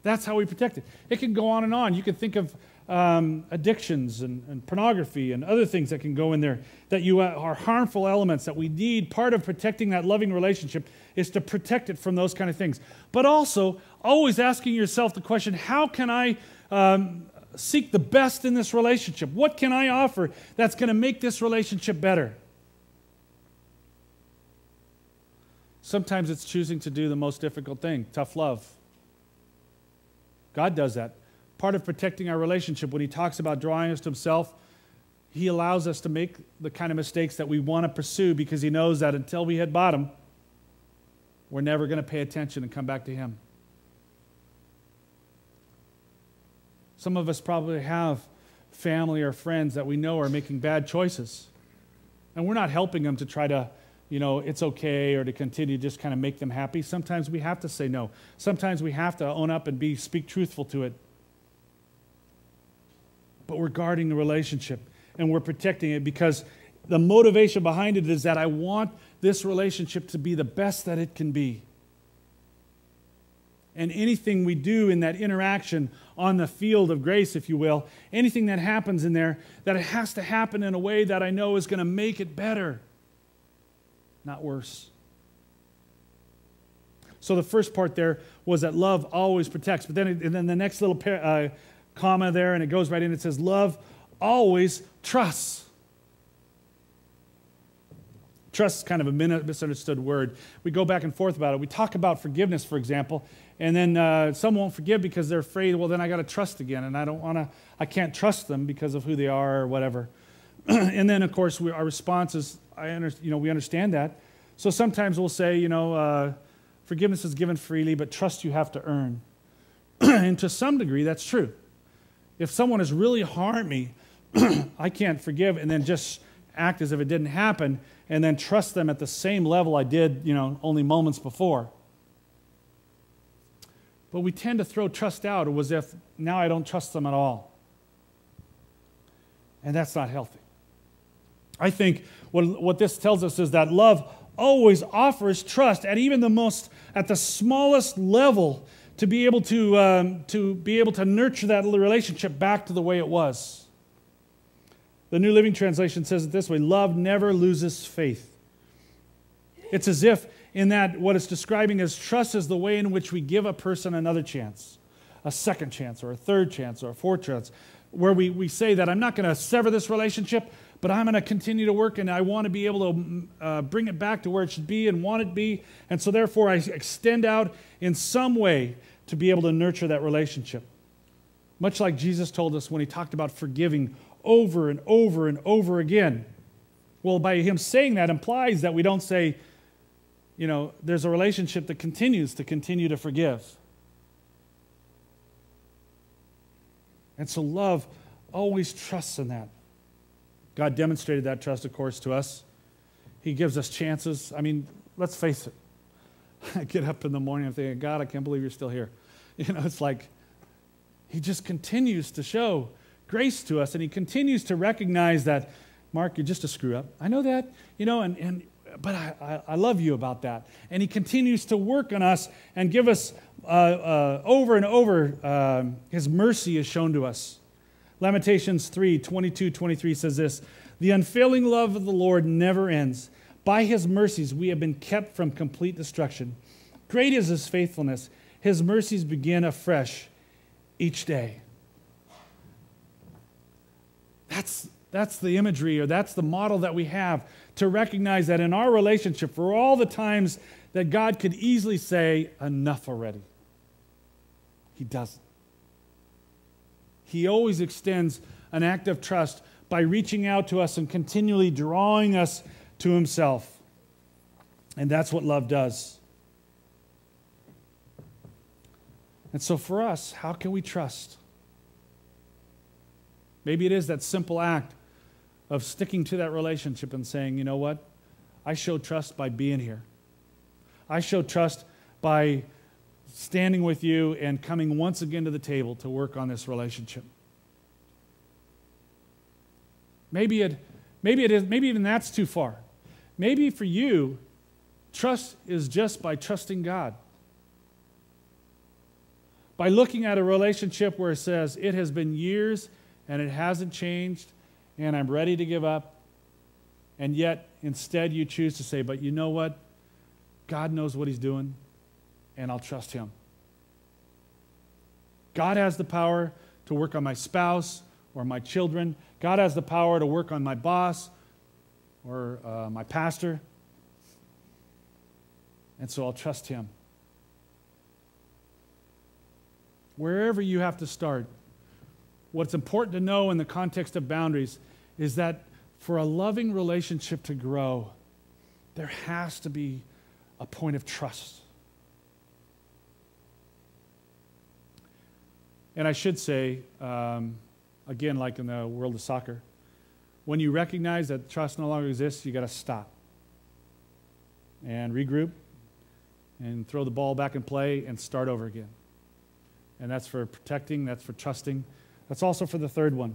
That's how we protect it. It can go on and on. You can think of addictions and pornography and other things that can go in there that are harmful elements that we need. Part of protecting that loving relationship is to protect it from those kind of things. But also, always asking yourself the question, how can I seek the best in this relationship? What can I offer that's going to make this relationship better? Sometimes it's choosing to do the most difficult thing, tough love. God does that. Part of protecting our relationship, when he talks about drawing us to himself, he allows us to make the kind of mistakes that we want to pursue because he knows that until we hit bottom, we're never going to pay attention and come back to him. Some of us probably have family or friends that we know are making bad choices. And we're not helping them to try to, it's okay, or to continue to just kind of make them happy. Sometimes we have to say no. Sometimes we have to own up and speak truthful to it. But we're guarding the relationship and we're protecting it because the motivation behind it is that I want this relationship to be the best that it can be. And anything we do in that interaction on the field of grace, if you will, anything that happens in there, that it has to happen in a way that I know is going to make it better, not worse. So the first part there was that love always protects. But then the next little comma there, and it goes right in, it says, love always trusts. Trust is kind of a misunderstood word. We go back and forth about it. We talk about forgiveness, for example, and then some won't forgive because they're afraid, well, then I got to trust again, and I can't trust them because of who they are or whatever. And then, of course, our response is, we understand that. So sometimes we'll say, forgiveness is given freely, but trust you have to earn. And to some degree, that's true. If someone has really harmed me, I can't forgive and then just act as if it didn't happen and then trust them at the same level I did, only moments before. But we tend to throw trust out as if now I don't trust them at all. And that's not healthy. I think what this tells us is that love always offers trust at even at the smallest level to be able to nurture that relationship back to the way it was. The New Living Translation says it this way: love never loses faith. It's as if in that what it's describing as trust is the way in which we give a person another chance, a second chance or a third chance or a fourth chance, where we say that I'm not going to sever this relationship, but I'm going to continue to work and I want to be able to bring it back to where it should be and want it to be. And so therefore I extend out in some way to be able to nurture that relationship. Much like Jesus told us when he talked about forgiving over and over and over again. Well, by him saying that implies that we don't say, there's a relationship that continues to forgive. And so love always trusts in that. God demonstrated that trust, of course, to us. He gives us chances. I mean, let's face it. I get up in the morning and think, God, I can't believe you're still here. It's like he just continues to show grace to us, and he continues to recognize that, Mark, you're just a screw up. I know that, but I love you about that. And he continues to work on us and give us over and over his mercy is shown to us. Lamentations 3:22-23 says this: the unfailing love of the Lord never ends. By his mercies we have been kept from complete destruction. Great is his faithfulness. His mercies begin afresh each day. That's the imagery, or that's the model that we have to recognize that in our relationship, for all the times that God could easily say, enough already, he doesn't. He always extends an act of trust by reaching out to us and continually drawing us to himself. And that's what love does. And so for us, how can we trust? Maybe it is that simple act of sticking to that relationship and saying, you know what? I show trust by being here. I show trust by standing with you and coming once again to the table to work on this relationship. Maybe even that's too far. Maybe for you, trust is just by trusting God. By looking at a relationship where it says, it has been years and it hasn't changed, and I'm ready to give up, and yet instead you choose to say, but you know what? God knows what he's doing, and I'll trust him. God has the power to work on my spouse or my children. God has the power to work on my boss or my pastor. And so I'll trust him. Wherever you have to start, what's important to know in the context of boundaries is that for a loving relationship to grow, there has to be a point of trust. And I should say, again, like in the world of soccer, when you recognize that trust no longer exists, you got to stop and regroup and throw the ball back in play and start over again. And that's for protecting, that's for trusting. That's also for the third one,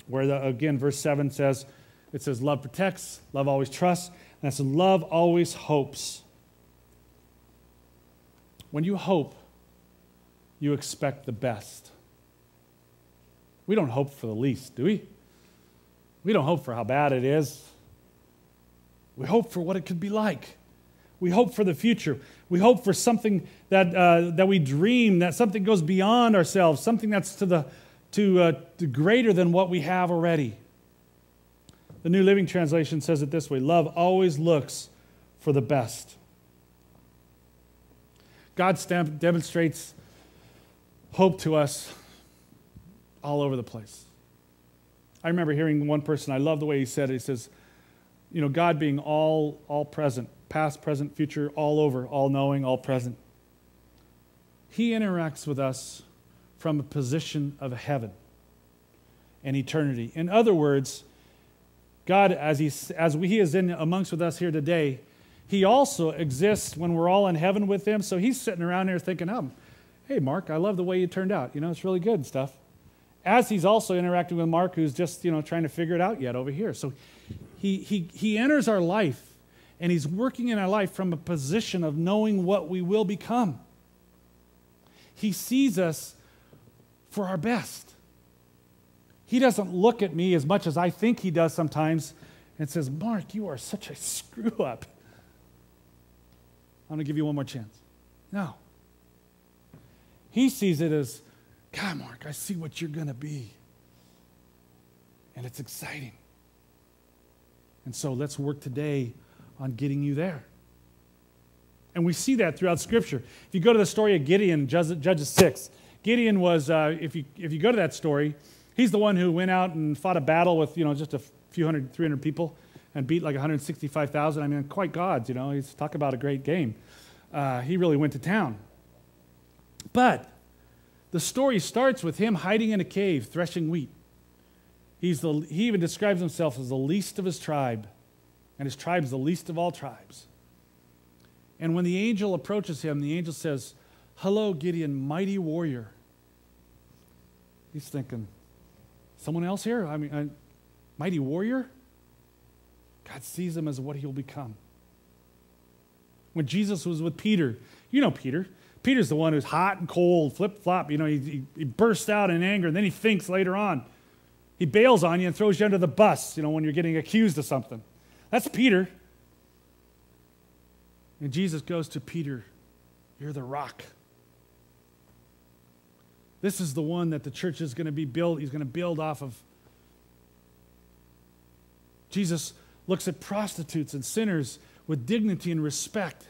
where, again, verse 7 says, it says, love protects, love always trusts, and that's love always hopes. When you hope, you expect the best. We don't hope for the least, do we? We don't hope for how bad it is. We hope for what it could be like. We hope for the future. We hope for something that we dream, that something goes beyond ourselves, something that's to greater than what we have already. The New Living Translation says it this way: love always looks for the best. God demonstrates hope to us all over the place. I remember hearing one person, I love the way he said it. He says, you know, God being all present, past, present, future, all over, all knowing, all present. He interacts with us from a position of heaven and eternity. In other words, God, as he is in amongst with us here today, he also exists when we're all in heaven with him. So he's sitting around here thinking, oh, hey, Mark, I love the way you turned out. You know, it's really good and stuff. As he's also interacting with Mark, who's just, you know, trying to figure it out yet over here. So he enters our life, and he's working in our life from a position of knowing what we will become. He sees us for our best. He doesn't look at me as much as I think he does sometimes and says, Mark, you are such a screw-up. I'm going to give you one more chance. No. He sees it as, God, Mark, I see what you're going to be. And it's exciting. And so let's work today on getting you there. And we see that throughout Scripture. If you go to the story of Gideon, Judges 6, Gideon was, if you go to that story, he's the one who went out and fought a battle with, you know, just a few hundred, 300 people and beat like 165,000. I mean, quite gods, you know. He's talk about a great game. He really went to town. But the story starts with him hiding in a cave, threshing wheat. He even describes himself as the least of his tribe, and his tribe is the least of all tribes. And when the angel approaches him, the angel says, hello, Gideon, mighty warrior. He's thinking, someone else here? I mean, mighty warrior? God sees him as what he'll become. When Jesus was with Peter, you know Peter. Peter's the one who's hot and cold, flip-flop. You know, he bursts out in anger, and then he thinks later on. He bails on you and throws you under the bus, you know, when you're getting accused of something. That's Peter. And Jesus goes to Peter, you're the rock. This is the one that the church is going to be built. He's going to build off of. Jesus looks at prostitutes and sinners with dignity and respect.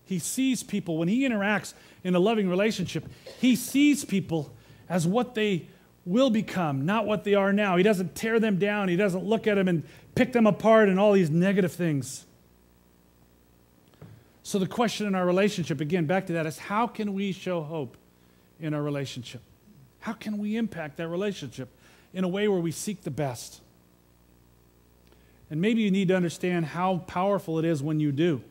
He sees people, when he interacts in a loving relationship, he sees people as what they will become, not what they are now. He doesn't tear them down. He doesn't look at them and pick them apart and all these negative things. So the question in our relationship, again, back to that, is how can we show hope in our relationship? How can we impact that relationship in a way where we seek the best? And maybe you need to understand how powerful it is when you do.